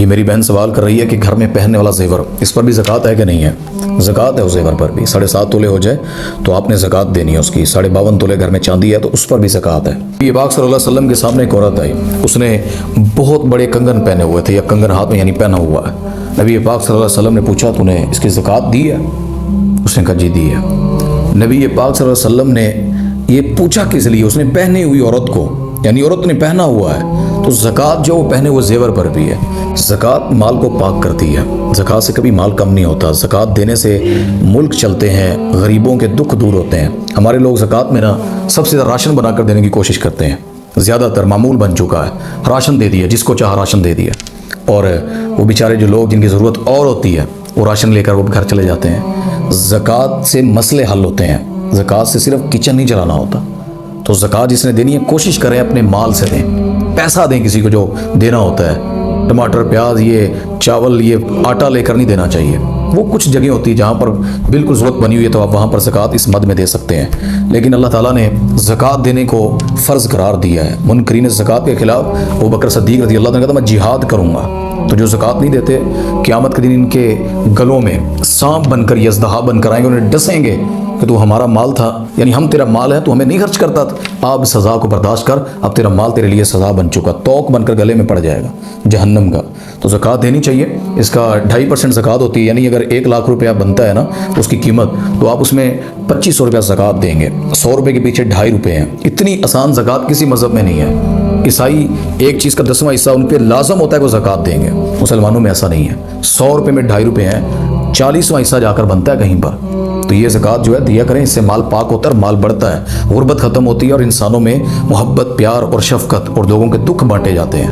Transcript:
یہ میری بہن سوال کر رہی ہے کہ گھر میں پہننے والا زیور اس پر بھی زکوٰۃ ہے کہ نہیں ہے؟ زکوٰۃ ہے اس زیور پر بھی. 7.5 تولے ہو جائے تو آپ نے زکوٰۃ دینی ہے اس کی. 52.5 تولے گھر میں چاندی ہے تو اس پر بھی زکوٰۃ ہے. یہ پاک صلی اللہ علیہ وسلم کے سامنے ایک عورت آئی, اس نے بہت بڑے کنگن پہنے ہوئے تھے, یا کنگن ہاتھ میں یعنی پہنا ہوا ہے. نبی پاک صلی اللہ علیہ وسلم نے پوچھا تو نے اس کی زکوٰۃ دی ہے؟ اس نے کہا جی دی ہے. نبی پاک صلی اللہ علیہ وسلم نے یہ پوچھا کس لیے؟ اس نے پہنی ہوئی عورت کو, یعنی عورت نے پہنا ہوا ہے تو زکوٰۃ جو وہ پہنے ہوئے زیور پر بھی ہے. زکوٰۃ مال کو پاک کرتی ہے, زکوٰۃ سے کبھی مال کم نہیں ہوتا. زکوٰۃ دینے سے ملک چلتے ہیں, غریبوں کے دکھ دور ہوتے ہیں. ہمارے لوگ زکوٰۃ میں سب سے زیادہ راشن بنا کر دینے کی کوشش کرتے ہیں. زیادہ تر معمول بن چکا ہے, راشن دے دیا, جس کو چاہا راشن دے دیا. اور وہ بیچارے جو لوگ جن کی ضرورت اور ہوتی ہے وہ راشن لے کر وہ گھر چلے جاتے ہیں. زکوٰۃ سے مسئلے حل ہوتے ہیں, زکوٰۃ سے صرف کچن نہیں چلانا ہوتا. تو زکوٰۃ جس نے دینی ہے کوشش کریں اپنے مال سے دیں, پیسہ دیں کسی کو جو دینا ہوتا ہے. ٹماٹر, پیاز, یہ چاول, یہ آٹا لے کر نہیں دینا چاہیے. وہ کچھ جگہ ہوتی ہے جہاں پر بالکل ضرورت بنی ہوئی ہے تو آپ وہاں پر زکوٰۃ اس مد میں دے سکتے ہیں. لیکن اللہ تعالیٰ نے زکوٰۃ دینے کو فرض قرار دیا ہے. منکرین زکوٰۃ کے خلاف ابو بکر صدیق رضی اللہ عنہ نے کہا میں جہاد کروں گا. تو جو زکوٰۃ نہیں دیتے قیامت کے دن ان کے گلوں میں سانپ بن کر یا اژدہا بن کر آئیں گے, انہیں ڈسیں گے کہ تو ہمارا مال تھا, یعنی ہم تیرا مال ہے تو ہمیں نہیں خرچ کرتا تھا, آپ سزا کو برداشت کر, اب تیرا مال تیرے لیے سزا بن چکا, توق بن کر گلے میں پڑ جائے گا جہنم کا. تو زکوٰۃ دینی چاہیے. اس کا 2.5% زکوٰۃ ہوتی ہے, یعنی اگر 1 لاکھ روپیہ بنتا ہے نا اس کی قیمت, تو آپ اس میں 2500 روپیہ زکوٰۃ دیں گے. 100 روپے کے پیچھے 2.5 روپے ہیں. اتنی آسان زکوٰۃ کسی مذہب میں نہیں ہے. عیسائی ایک چیز کا 10واں حصہ ان پہ لازم ہوتا ہے کہ وہ زکوٰۃ دیں گے, مسلمانوں میں ایسا نہیں ہے. 100 روپے میں 2.5 روپے ہیں, 40واں حصہ جا کر بنتا ہے کہیں پر. تو یہ زکوٰۃ جو ہے دیا کریں, اس سے مال پاک ہوتا ہے اور مال بڑھتا ہے, غربت ختم ہوتی ہے اور انسانوں میں محبت, پیار اور شفقت اور لوگوں کے دکھ بانٹے جاتے ہیں.